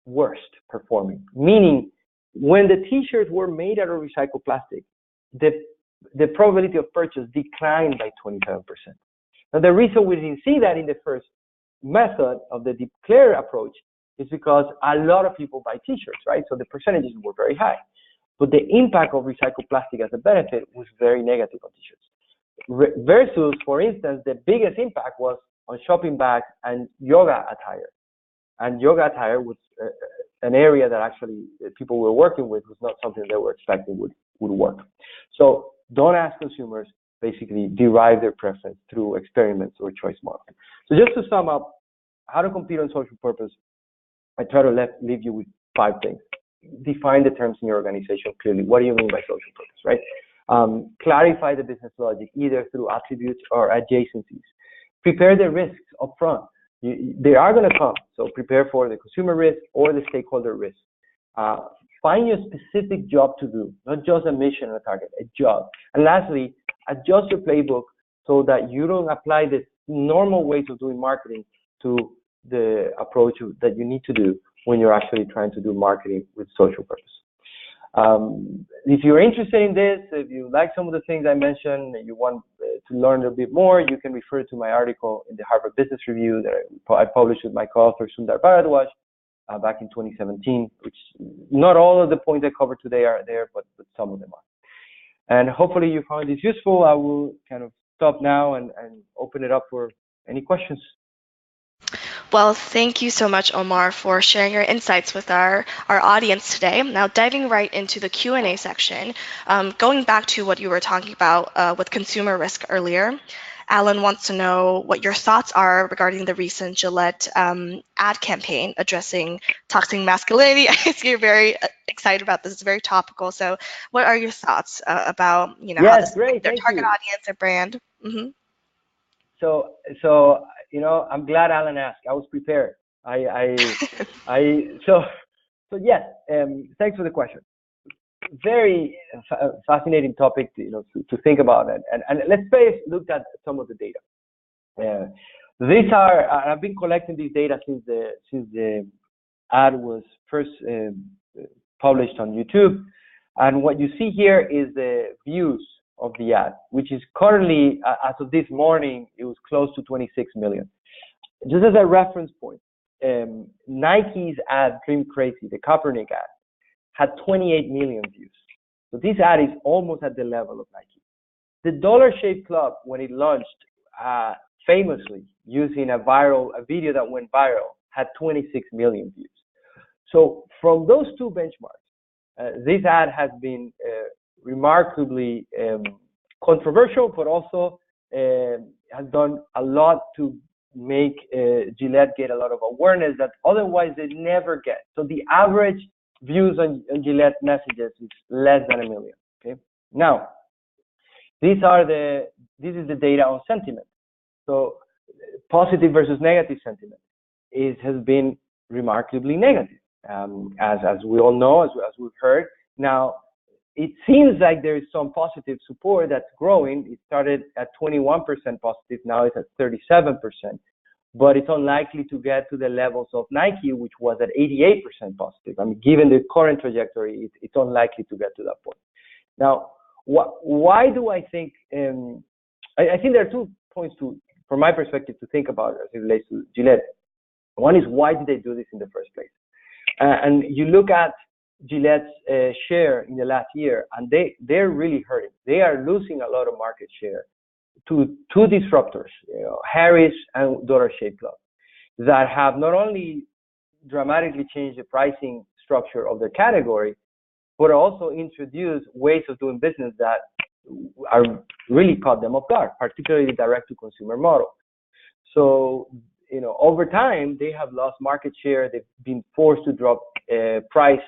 worst performing, meaning when the t-shirts were made out of recycled plastic, the probability of purchase declined by 27%. Now, the reason we didn't see that in the first method of the declare approach is because a lot of people buy t-shirts, right? So the percentages were very high. But the impact of recycled plastic as a benefit was very negative on t-shirts. Versus, for instance, the biggest impact was on shopping bags and yoga attire. And yoga attire was an area that actually people were working with was not something they were expecting would work. So don't ask consumers, basically derive their preference through experiments or choice models. So just to sum up, how to compete on social purpose, I try to leave you with 5 things. Define the terms in your organization clearly. What do you mean by social purpose, right? Clarify the business logic, either through attributes or adjacencies. Prepare the risks up front. They are going to come, so prepare for the consumer risk or the stakeholder risk. Find your specific job to do, not just a mission or a target, a job. And lastly, adjust your playbook so that you don't apply the normal ways of doing marketing to the approach that you need to do when you're actually trying to do marketing with social purpose. If you're interested in this, if you like some of the things I mentioned, and you want to learn a bit more, you can refer to my article in the Harvard Business Review that I published with my co-author Sundar Bharadwaj back in 2017, which not all of the points I covered today are there, but some of them are. And hopefully you found this useful. I will kind of stop now and open it up for any questions. Well, thank you so much, Omar, for sharing your insights with our audience today. Now, diving right into the Q&A section, going back to what you were talking about with consumer risk earlier, Alan wants to know what your thoughts are regarding the recent Gillette ad campaign addressing toxic masculinity. I see you're very excited about this. It's very topical. So what are your thoughts about, how this great. their target audience, their brand? Mm-hmm. So I'm glad Alan asked. I was prepared. So yes. Thanks for the question. Very fascinating topic, to think about it. And let's look at some of the data. These are I've been collecting these data since the ad was first published on YouTube, and what you see here is the views of the ad, which is currently, as of this morning, it was close to 26 million. Just as a reference point, Nike's ad, Dream Crazy, the Kaepernick ad, had 28 million views. So this ad is almost at the level of Nike. The Dollar Shave Club, when it launched, famously using a video that went viral, had 26 million views. So from those two benchmarks, this ad has been remarkably controversial, but also has done a lot to make Gillette get a lot of awareness that otherwise they never get. So the average views on Gillette messages is less than 1 million. Okay. Now, this is the data on sentiment. So positive versus negative sentiment has been remarkably negative, as we all know, as we've heard. Now, it seems like there is some positive support that's growing. It started at 21% positive, now it's at 37%, but it's unlikely to get to the levels of Nike, which was at 88% positive. I mean, given the current trajectory, it's unlikely to get to that point. Now, why do I think? I think there are 2 points from my perspective, to think about as it relates to Gillette. One is, why did they do this in the first place? And you look at Gillette's share in the last year, and they're really hurting. They are losing a lot of market share to 2 disruptors, Harris and Dollar Shave Club, that have not only dramatically changed the pricing structure of the category, but also introduced ways of doing business that are really caught them off guard, particularly the direct-to-consumer model. So, over time, they have lost market share. They've been forced to drop price,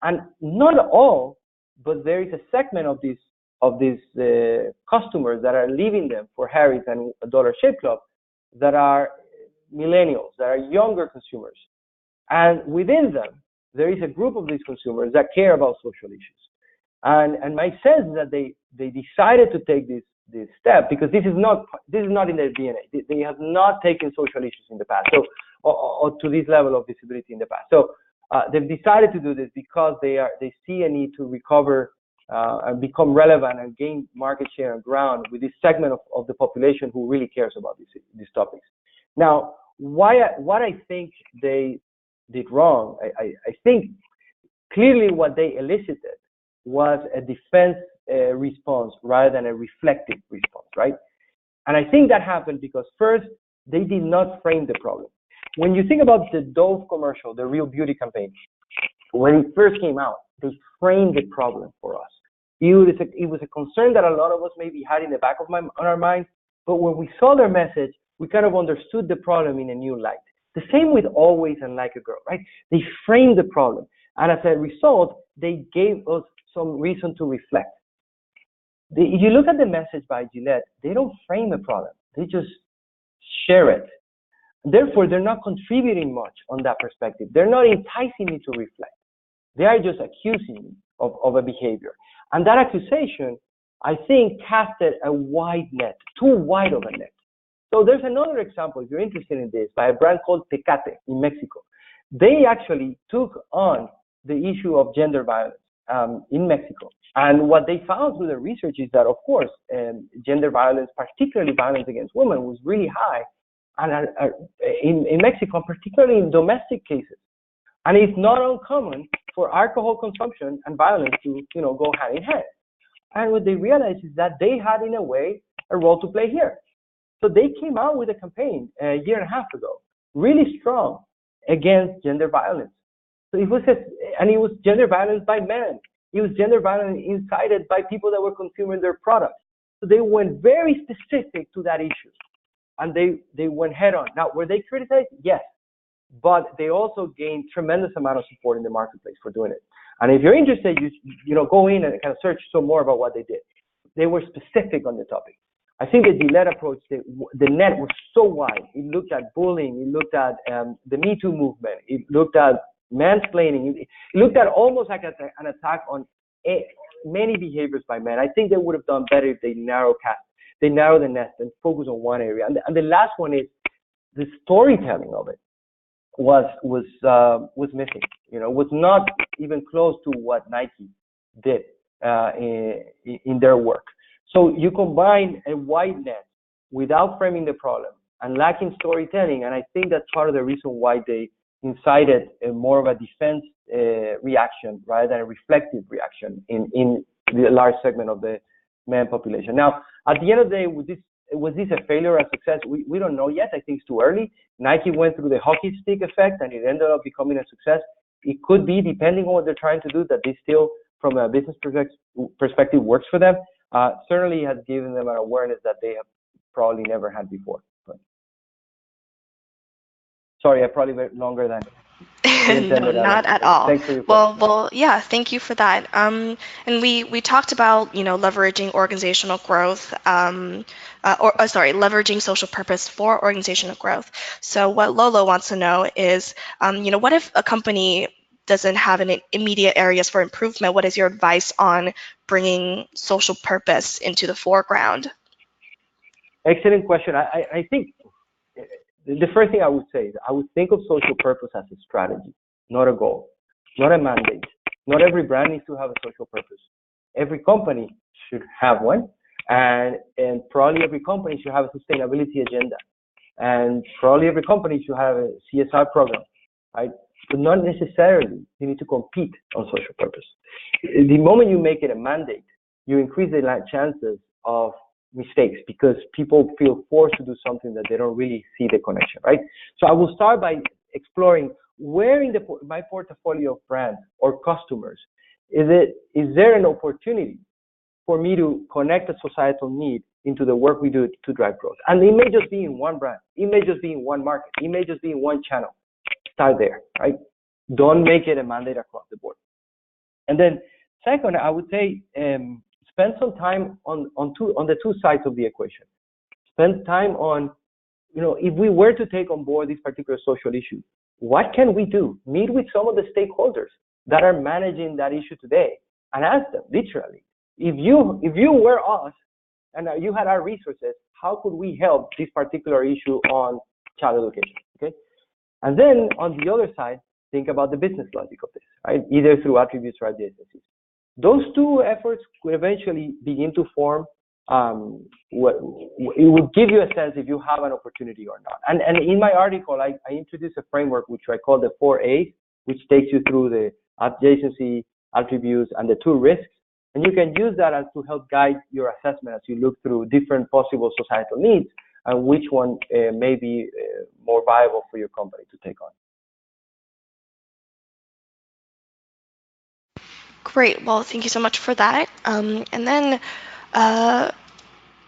and not all, but there is a segment of these customers that are leaving them for Harry's and Dollar Shave Club that are millennials, that are younger consumers, and within them there is a group of these consumers that care about social issues. And my sense is that they decided to take this step because this is not in their DNA. They have not taken social issues in the past, so or to this level of visibility in the past. So they've decided to do this because they see a need to recover and become relevant and gain market share and ground with this segment of the population who really cares about these topics. Now, what I think they did wrong, I think clearly what they elicited was a defense response rather than a reflective response, right? And I think that happened because first, they did not frame the problem. When you think about the Dove commercial, the Real Beauty campaign, when it first came out, they framed the problem for us. It was a concern that a lot of us maybe had in the back of our minds, but when we saw their message, we kind of understood the problem in a new light. The same with Always and Like a Girl, right? They framed the problem, and as a result, they gave us some reason to reflect. If you look at the message by Gillette, they don't frame a problem. They just share it. Therefore, they're not contributing much on that perspective. They're not enticing me to reflect. They are just accusing me of a behavior. And that accusation, I think, casted a wide net, too wide of a net. So there's another example, if you're interested in this, by a brand called Tecate in Mexico. They actually took on the issue of gender violence in Mexico. And what they found through the research is that, of course, gender violence, particularly violence against women, was really high and in Mexico, particularly in domestic cases. And it's not uncommon for alcohol consumption and violence to, go hand in hand. And what they realized is that they had, in a way, a role to play here. So they came out with a campaign a year and a half ago, really strong, against gender violence. So it was gender violence by men. It was gender violence incited by people that were consuming their products. So they went very specific to that issue, and they went head on. Now, were they criticized? Yes, but they also gained tremendous amount of support in the marketplace for doing it. And if you're interested, you go in and kind of search some more about what they did. They were specific on the topic. I think the Gillette approach, the net was so wide. It looked at bullying. It looked at the Me Too movement. It looked at mansplaining. It looked at almost like an attack on many behaviors by men. I think they would have done better if they narrow the net and focus on one area. And the last one is the storytelling of it was missing. Was not even close to what Nike did in their work. So you combine a wide net without framing the problem and lacking storytelling, and I think that's part of the reason why they incited more of a defense reaction rather than a reflective reaction in the large segment of the men population. Now, at the end of the day, was this a failure or a success? We don't know yet. I think it's too early. Nike went through the hockey stick effect, and it ended up becoming a success. It could be, depending on what they're trying to do, that this still, from a business perspective, works for them. Certainly has given them an awareness that they have probably never had before. But sorry, I probably went longer than. No, unintended not elements. at all. Thanks for your question. Well, yeah, thank you for that. And we talked about, leveraging organizational growth, sorry, leveraging social purpose for organizational growth. So what Lolo wants to know is, what if a company doesn't have any immediate areas for improvement? What is your advice on bringing social purpose into the foreground? Excellent question. I think the first thing I would say is I would think of social purpose as a strategy, not a goal, not a mandate. Not every brand needs to have a social purpose. Every company should have one, and probably every company should have a sustainability agenda, and probably every company should have a CSR program, right? But not necessarily you need to compete on social purpose. The moment you make it a mandate, you increase the chances of mistakes because people feel forced to do something that they don't really see the connection, right? So I will start by exploring where in my portfolio of brands or customers is there an opportunity for me to connect a societal need into the work we do to drive growth. And it may just be in one brand, it may just be in one market, it may just be in one channel. Start there, right? Don't make it a mandate across the board. And then second, I would say spend some time on the two sides of the equation. Spend time on, if we were to take on board this particular social issue, what can we do? Meet with some of the stakeholders that are managing that issue today and ask them literally, if you were us and you had our resources, how could we help this particular issue on child education? Okay. And then on the other side, think about the business logic of this, right? Either through attributes or adjacencies. Those two efforts could eventually begin to form it would give you a sense if you have an opportunity or not. And in my article, I introduced a framework which I call the 4A's, which takes you through the adjacency, attributes, and the two risks. And you can use that as to help guide your assessment as you look through different possible societal needs and which one may be more viable for your company to take on. Great. Well, thank you so much for that. And then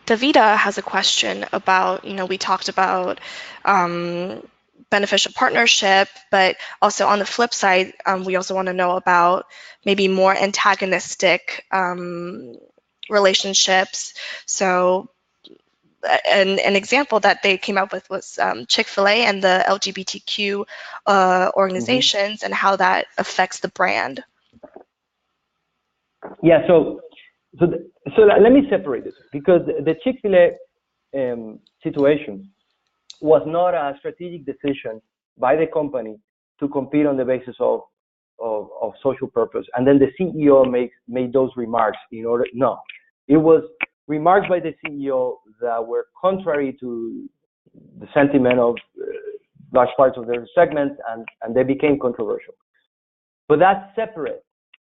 Davida has a question about, we talked about beneficial partnership, but also on the flip side, we also want to know about maybe more antagonistic relationships. So an example that they came up with was Chick-fil-A and the LGBTQ organizations and how that affects the brand. Yeah, so let me separate this because the Chick-fil-A situation was not a strategic decision by the company to compete on the basis of social purpose, and then the CEO made those remarks no, it was remarks by the CEO that were contrary to the sentiment of large parts of their segments, and they became controversial. But that's separate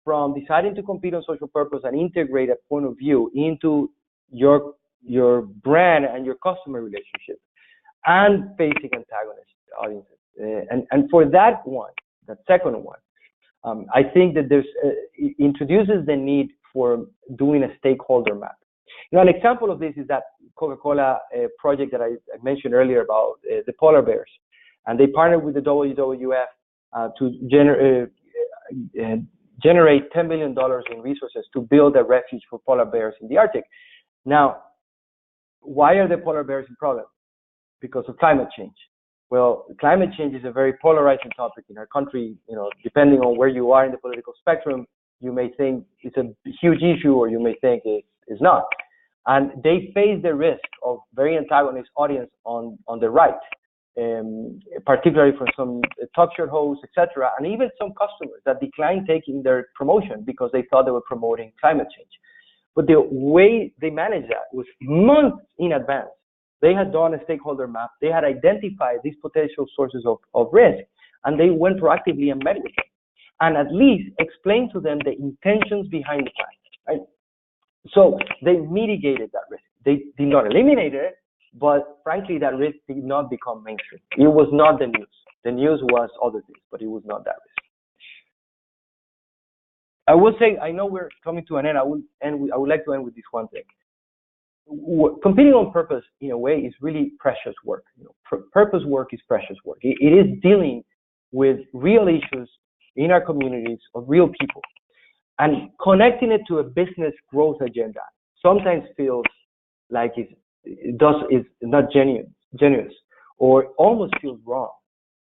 from deciding to compete on social purpose and integrate a point of view into your brand and your customer relationship and facing antagonist audiences. And for that second one, I think that it introduces the need for doing a stakeholder map. An example of this is that Coca-Cola project that I mentioned earlier about the polar bears. And they partnered with the WWF to generate $10 million in resources to build a refuge for polar bears in the Arctic. Now, why are the polar bears in problem? Because of climate change. Well, climate change is a very polarizing topic in our country. Depending on where you are in the political spectrum, you may think it's a huge issue or you may think it's not. And they face the risk of very antagonist audience on the right, particularly from some talk show hosts, etc., and even some customers that declined taking their promotion because they thought they were promoting climate change. But the way they managed that was months in advance. They had done a stakeholder map. They had identified these potential sources of risk, and they went proactively and met with them, and at least explained to them the intentions behind the plan. Right? So they mitigated that risk. They did not eliminate it, but frankly, that risk did not become mainstream. It was not the news. The news was other things, but it was not that risk. I will say, I know we're coming to an end. I would like to end with this one thing. Competing on purpose, in a way, is really precious work. Purpose work is precious work. It is dealing with real issues in our communities of real people, and connecting it to a business growth agenda sometimes feels like it's not genuine, or almost feels wrong.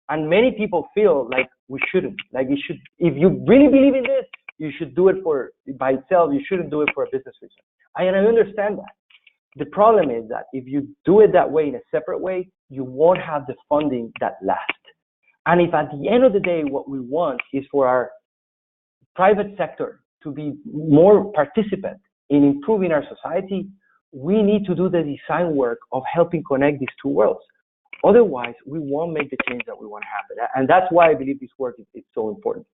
And many people feel like we shouldn't. Like you should, if you really believe in this, you should do it for by itself. You shouldn't do it for a business reason. And I understand that. The problem is that if you do it that way in a separate way, you won't have the funding that lasts. And if at the end of the day, what we want is for our private sector to be more participant in improving our society, we need to do the design work of helping connect these two worlds. Otherwise, we won't make the change that we want to happen. And that's why I believe this work is so important.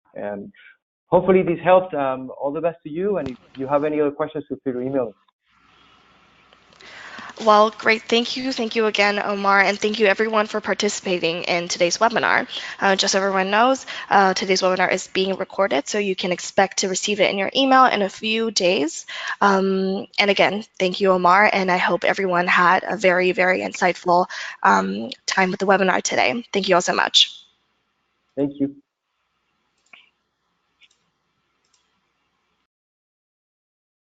Hopefully this helped. All the best to you. And if you have any other questions, feel free to email me. Well, great. Thank you. Thank you again, Omar, and thank you everyone for participating in today's webinar. Just so everyone knows, today's webinar is being recorded, so you can expect to receive it in your email in a few days. And again, thank you, Omar, and I hope everyone had a very, very insightful time with the webinar today. Thank you all so much. Thank you.